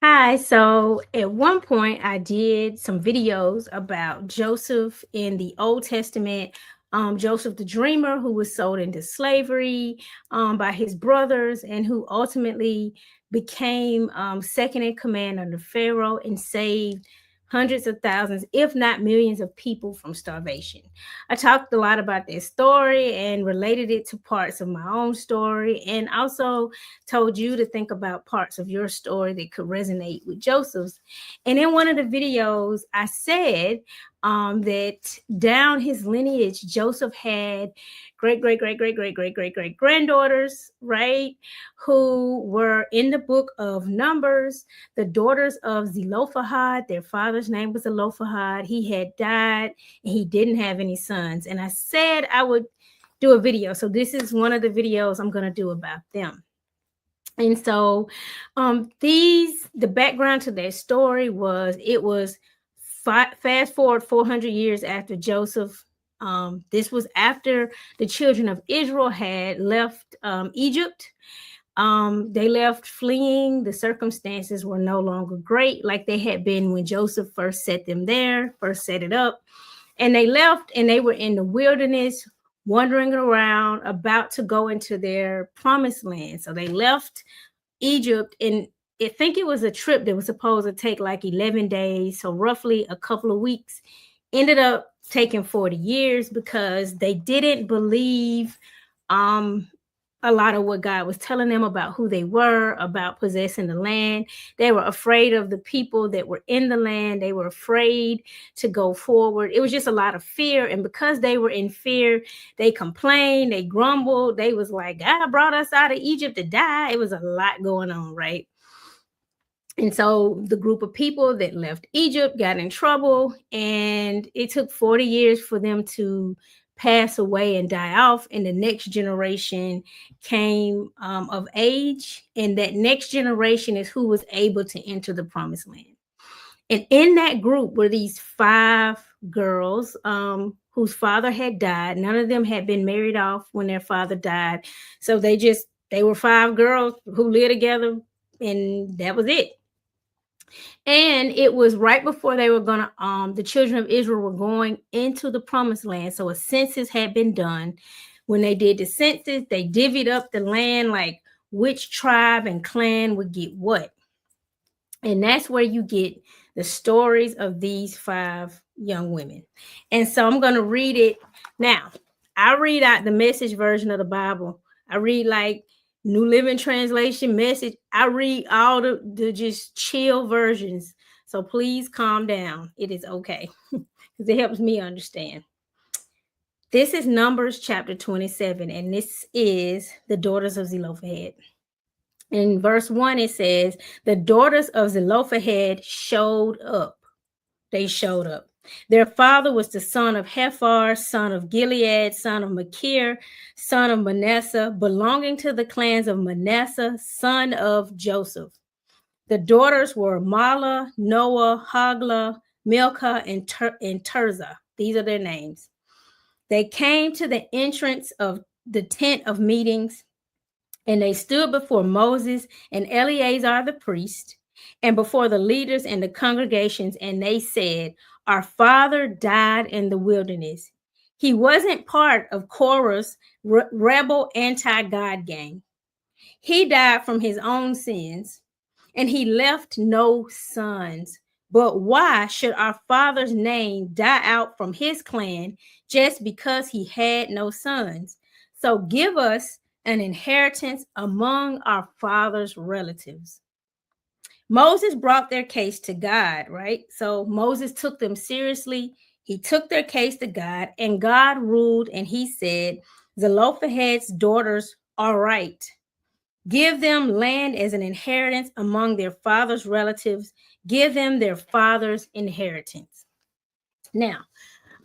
Hi. So at one point, I did some videos about Joseph in the Old Testament. Joseph the dreamer, who was sold into slavery by his brothers, and who ultimately became second in command under Pharaoh and saved hundreds of thousands, if not millions, of people from starvation. I talked a lot about that story and related it to parts of my own story, and also told you to think about parts of your story that could resonate with Joseph's. And in one of the videos, I said that down his lineage, Joseph had great granddaughters, right? Who were in the book of Numbers, the daughters of Zelophehad. Their father's name was Zelophehad. He had died and he didn't have any sons. And I said I would do a video. So this is one of the videos I'm going to do about them. And so the background to their story was it was fast forward 400 years after Joseph. This was after the children of Israel had left Egypt. They left fleeing. The circumstances were no longer great like they had been when Joseph first set them there, first set it up. And they left and they were in the wilderness, wandering around, about to go into their promised land. So they left Egypt, and I think it was a trip that was supposed to take like 11 days, so roughly a couple of weeks. Ended up taking 40 years because they didn't believe a lot of what God was telling them about who they were, about possessing the land. They were afraid of the people that were in the land. They were afraid to go forward. It was just a lot of fear. And because they were in fear, they complained, they grumbled. They was like, God brought us out of Egypt to die. It was a lot going on, right? And so the group of people that left Egypt got in trouble, and it took 40 years for them to pass away and die off. And the next generation came of age, and that next generation is who was able to enter the promised land. And in that group were these five girls whose father had died. None of them had been married off when their father died. So they were five girls who lived together, and that was it. And it was right before they were going to the children of Israel were going into the promised land. So a census had been done. When they did the census, they divvied up the land, like which tribe and clan would get what. And that's where you get the stories of these five young women. And so I'm going to read it now. I read out the Message version of the Bible. I read like New Living Translation, Message. I read all the just chill versions. So please calm down. It is okay because it helps me understand. This is Numbers chapter 27, and this is the Daughters of Zelophehad. In verse 1, it says, the daughters of Zelophehad showed up. They showed up. Their father was the son of Hephar, son of Gilead, son of Machir, son of Manasseh, belonging to the clans of Manasseh, son of Joseph. The daughters were Mahlah, Noah, Hoglah, Milcah, and Tirzah. These are their names. They came to the entrance of the tent of meetings, and they stood before Moses and Eleazar the priest, and before the leaders and the congregations, and they said, our father died in the wilderness. He wasn't part of Korah's rebel anti-God gang. He died from his own sins, and he left no sons. But why should our father's name die out from his clan just because he had no sons? So give us an inheritance among our father's relatives. Moses brought their case to God, right? So Moses took them seriously. He took their case to God, and God ruled, and he said, Zelophehad's daughters are right. Give them land as an inheritance among their father's relatives. Give them their father's inheritance. Now,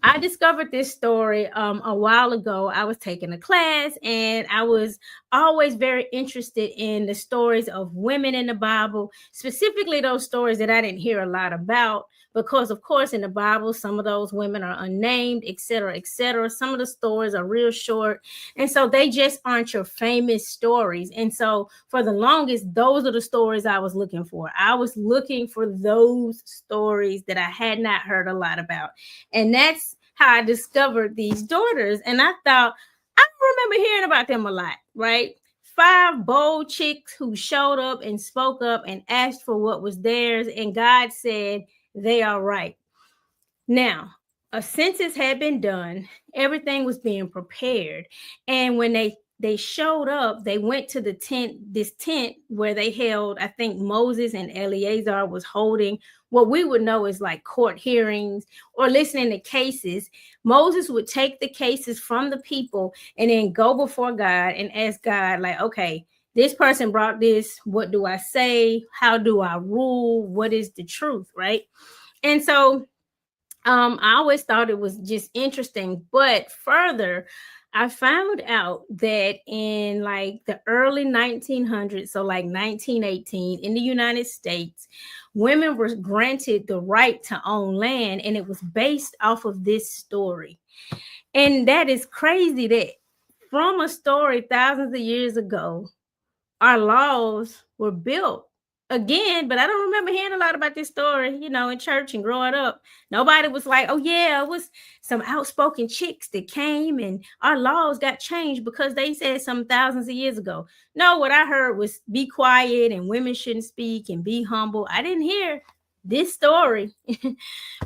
I discovered this story a while ago. I was taking a class, and I was always very interested in the stories of women in the Bible, specifically those stories that I didn't hear a lot about, because of course in the Bible some of those women are unnamed, etc., etc. Some of the stories are real short, and so they just aren't your famous stories. And so for the longest, those are the stories I was looking for. I was looking for those stories that I had not heard a lot about, and that's how I discovered these daughters. And I thought, I remember hearing about them a lot, right? 5 bold chicks who showed up and spoke up and asked for what was theirs, and God said they are right. Now, a census had been done, everything was being prepared, and when they showed up, they went to the this tent where they held, I think Moses and Eleazar was holding what we would know as like court hearings or listening to cases. Moses would take the cases from the people and then go before God and ask God, like, okay, this person brought this. What do I say? How do I rule? What is the truth, right? And so I always thought it was just interesting, but further, I found out that in like the early 1900s, so like 1918 in the United States, women were granted the right to own land, and it was based off of this story. And that is crazy that from a story thousands of years ago, our laws were built again. But I don't remember hearing a lot about this story, in church and growing up. Nobody was like, oh yeah, it was some outspoken chicks that came and our laws got changed because they said some thousands of years ago. No, what I heard was be quiet and women shouldn't speak and be humble. I didn't hear this story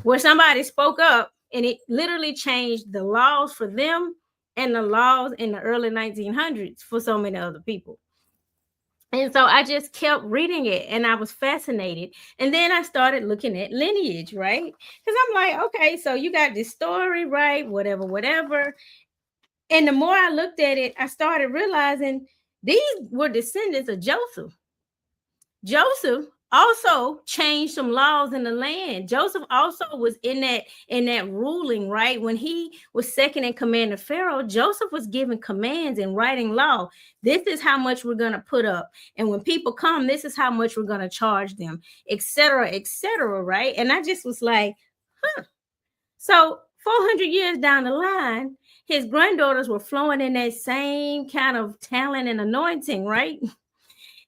where somebody spoke up and it literally changed the laws for them and the laws in the early 1900s for so many other people. And so I just kept reading it and I was fascinated. And then I started looking at lineage, right? Because I'm like, okay, so you got this story, right? Whatever, whatever. And the more I looked at it, I started realizing these were descendants of Joseph. Joseph also changed some laws in the land. Joseph also was in that ruling, right? When he was second in command of Pharaoh, Joseph was giving commands and writing law. This is how much we're going to put up. And when people come, this is how much we're going to charge them, etc., etc., right? And I just was like, huh. So 400 years down the line, his granddaughters were flowing in that same kind of talent and anointing, right?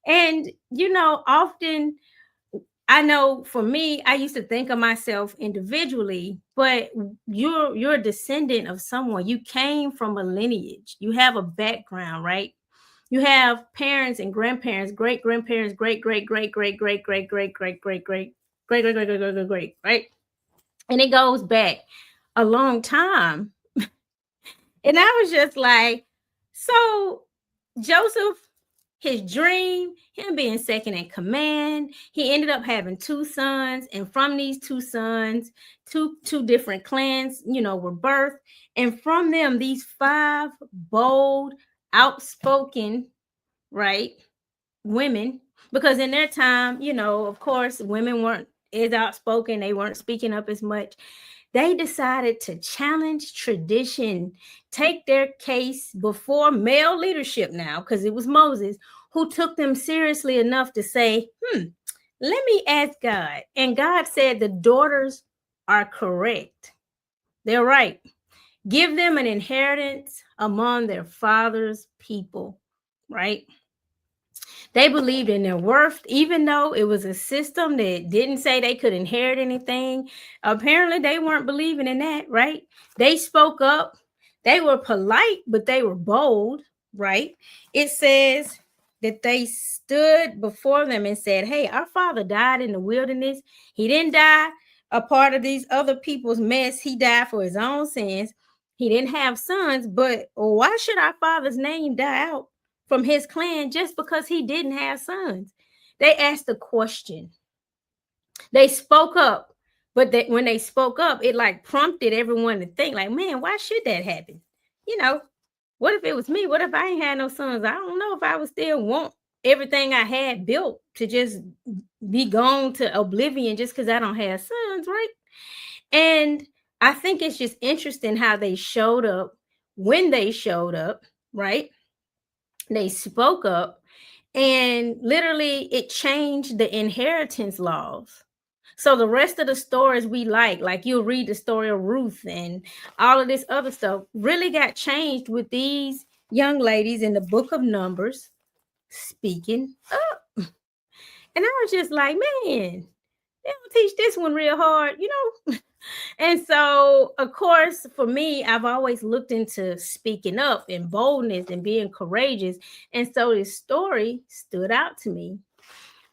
And, often I know for me, I used to think of myself individually, but you're a descendant of someone. You came from a lineage. You have a background, right? You have parents and grandparents, great grandparents, great, great, great, great, great, great, great, great, great, great, great, great, great, great, great, great, great, right? And it goes back a long time. And I was just like, so Joseph, his dream, him being second in command, he ended up having 2 sons. And from these 2 sons, two different clans, were birthed. And from them, these 5 bold, outspoken, right, women, because in their time, of course, women weren't as outspoken. They weren't speaking up as much. They decided to challenge tradition, take their case before male leadership now, because it was Moses who took them seriously enough to say, let me ask God. And God said, the daughters are correct. They're right. Give them an inheritance among their father's people, right? They believed in their worth, even though it was a system that didn't say they could inherit anything. Apparently, they weren't believing in that, right? They spoke up. They were polite, but they were bold, right? It says that they stood before them and said, hey, our father died in the wilderness. He didn't die a part of these other people's mess. He died for his own sins. He didn't have sons, but why should our father's name die out from his clan just because he didn't have sons? They asked a question. They spoke up, but when they spoke up, it like prompted everyone to think like, man, why should that happen? What if it was me? What if I ain't had no sons? I don't know if I would still want everything I had built to just be gone to oblivion just because I don't have sons, right? And I think it's just interesting how they showed up when they showed up, right? They spoke up, and literally it changed the inheritance laws. So the rest of the stories we like you'll read the story of Ruth and all of this other stuff, really got changed with these young ladies in the book of Numbers speaking up. And I was just like, man, they don't teach this one real hard, you know? And so, of course, for me, I've always looked into speaking up and boldness and being courageous. And so this story stood out to me.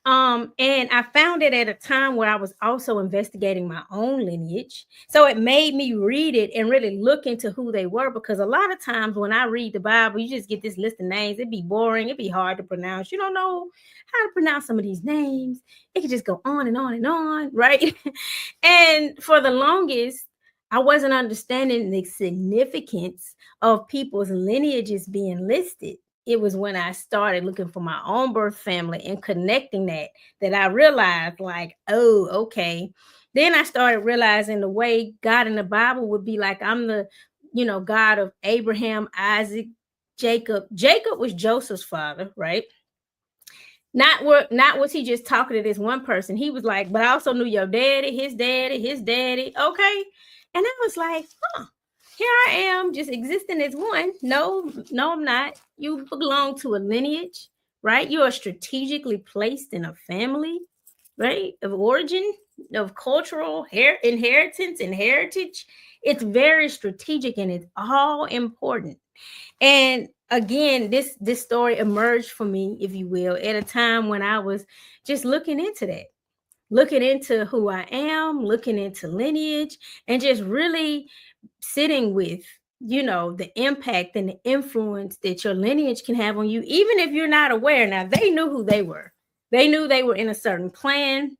And I found it at a time where I was also investigating my own lineage. So it made me read it and really look into who they were, because a lot of times when I read the Bible, you just get this list of names. It'd be boring, it'd be hard to pronounce. You don't know how to pronounce some of these names. It could just go on and on and on, right? And for the longest, I wasn't understanding the significance of people's lineages being listed. It was when I started looking for my own birth family and connecting that I realized, like, oh, okay. Then I started realizing the way God in the Bible would be like, I'm the, God of Abraham, Isaac, Jacob. Jacob was Joseph's father, right? Not was he just talking to this one person. He was like, but I also knew your daddy, his daddy, his daddy. Okay. And I was like, here I am just existing as one. No, I'm not. You belong to a lineage, right? You are strategically placed in a family, right? Of origin, of cultural inheritance and heritage. It's very strategic and it's all important. And again, this story emerged for me, if you will, at a time when I was just looking into that, looking into who I am, looking into lineage, and just really sitting with, the impact and the influence that your lineage can have on you, even if you're not aware. Now, they knew who they were. They knew they were in a certain clan.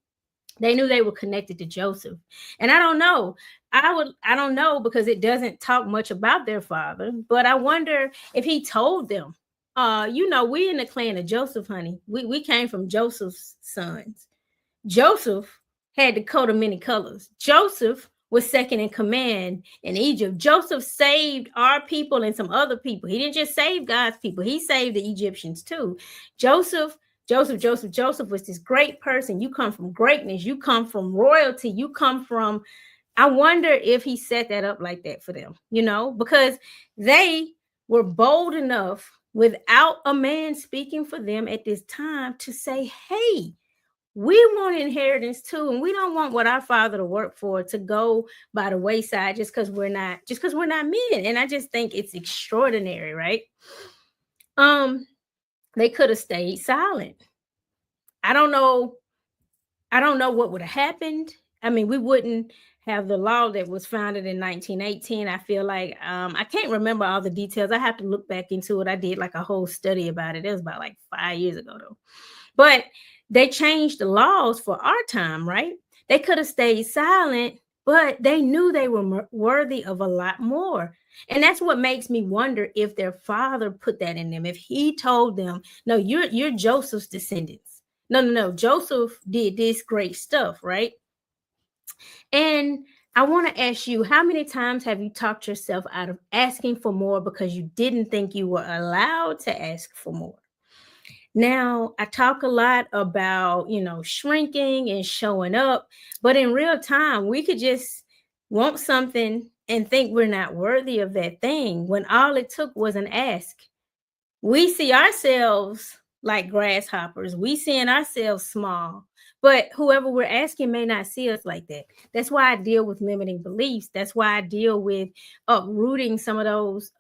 They knew they were connected to Joseph. And I don't know. I don't know, because it doesn't talk much about their father, but I wonder if he told them, we in the clan of Joseph, honey. We came from Joseph's sons. Joseph had the coat of many colors. Joseph was second in command in Egypt. Joseph saved our people and some other people. He didn't just save God's people. He saved the Egyptians too. Joseph was this great person. You come from greatness. You come from royalty. You come from, I wonder if he set that up like that for them, because they were bold enough without a man speaking for them at this time to say, hey, we want inheritance too, and we don't want what our father to work for to go by the wayside just because we're not men. And I just think it's extraordinary, right? They could have stayed silent. I don't know what would have happened. I mean, we wouldn't have the law that was founded in 1918. I feel like I can't remember all the details. I have to look back into it. I did like a whole study about it. It was about like 5 years ago though. But they changed the laws for our time, right? They could have stayed silent, but they knew they were worthy of a lot more. And that's what makes me wonder if their father put that in them. If he told them, no, you're Joseph's descendants. No. Joseph did this great stuff, right? And I want to ask you, how many times have you talked yourself out of asking for more because you didn't think you were allowed to ask for more? Now, I talk a lot about, shrinking and showing up, but in real time, we could just want something and think we're not worthy of that thing when all it took was an ask. We see ourselves like grasshoppers. We seeing ourselves small, but whoever we're asking may not see us like that. That's why I deal with limiting beliefs. That's why I deal with uprooting some of those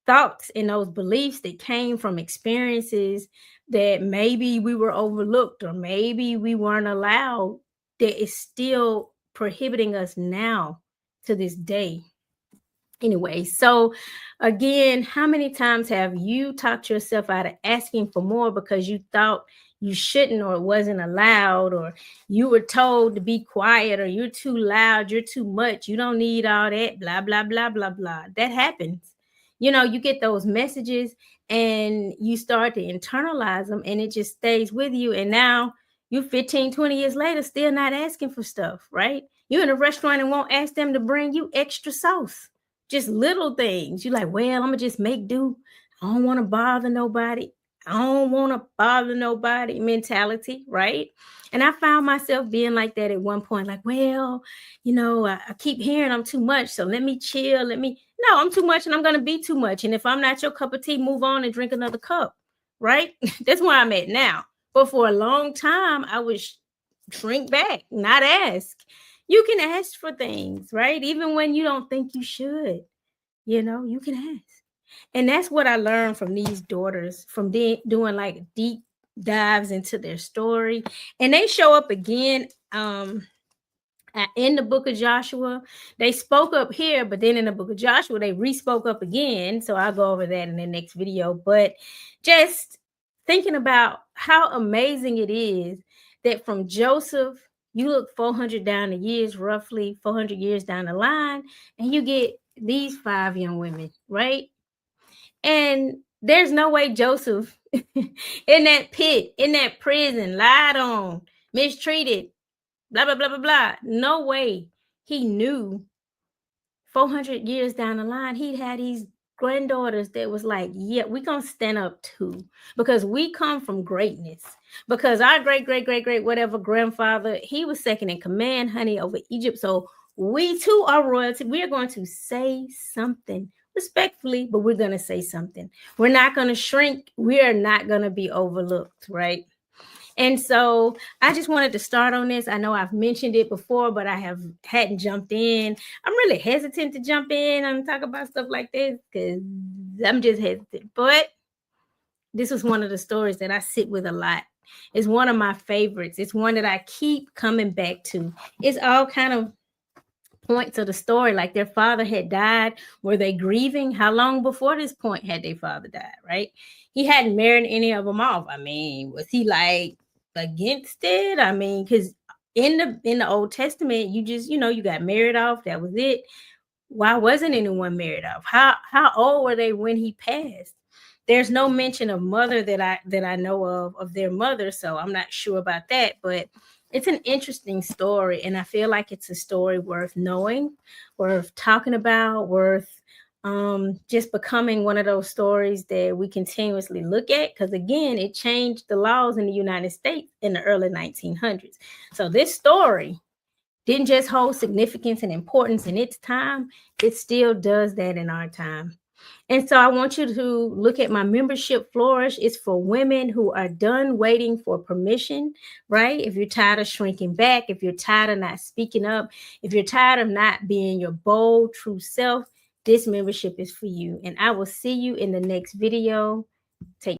thoughts and those beliefs that came from experiences that maybe we were overlooked or maybe we weren't allowed, that is still prohibiting us now to this day. Anyway, so again, how many times have you talked yourself out of asking for more because you thought you shouldn't, or it wasn't allowed, or you were told to be quiet, or you're too loud, you're too much, you don't need all that, blah, blah, blah, blah, blah. That happens. You get those messages and you start to internalize them, and it just stays with you. And now you 15, 20 years later, still not asking for stuff, right? You're in a restaurant and won't ask them to bring you extra sauce. Just little things. You're like, well, I'm going to just make do. I don't want to bother nobody. I don't want to bother nobody mentality, right? And I found myself being like that at one point, like, well, I keep hearing I'm too much, so let me chill. No, I'm too much and I'm going to be too much. And if I'm not your cup of tea, move on and drink another cup, right? That's where I'm at now. But for a long time, I would shrink back, not ask. You can ask for things, right? Even when you don't think you should, you can ask. And that's what I learned from these daughters, from doing like deep dives into their story. And they show up again in the book of Joshua. They spoke up here, but then in the book of Joshua, they re-spoke up again. So I'll go over that in the next video. But just thinking about how amazing it is that from Joseph, you look 400 down the years, roughly 400 years down the line, and you get these 5 young women, right? And there's no way Joseph in that pit, in that prison, lied on, mistreated, blah, blah, blah, blah, blah. No way he knew 400 years down the line, he'd had these granddaughters that was like, yeah, we're going to stand up too, because we come from greatness. Because our great, great, great, great, whatever grandfather, he was second in command, honey, over Egypt. So we too are royalty. We are going to say something respectfully, but we're going to say something. We're not going to shrink. We are not going to be overlooked, right? And so I just wanted to start on this. I know I've mentioned it before, but I hadn't jumped in. I'm really hesitant to jump in and talk about stuff like this because I'm just hesitant. But this was one of the stories that I sit with a lot. It's one of my favorites. It's one that I keep coming back to. It's all kind of points of the story, like their father had died. Were they grieving? How long before this point had their father died, right? He hadn't married any of them off. I mean, was he like against it? I mean, because in the Old Testament, you just, you got married off. That was it. Why wasn't anyone married off? How old were they when he passed? There's no mention of mother that I know of their mother, so I'm not sure about that. But it's an interesting story, and I feel like it's a story worth knowing, worth talking about, worth just becoming one of those stories that we continuously look at, because again, it changed the laws in the United States in the early 1900s. So this story didn't just hold significance and importance in its time, it still does that in our time. And so I want you to look at my membership, Flourish. It's for women who are done waiting for permission, right? If you're tired of shrinking back, if you're tired of not speaking up, if you're tired of not being your bold, true self, this membership is for you. And I will see you in the next video.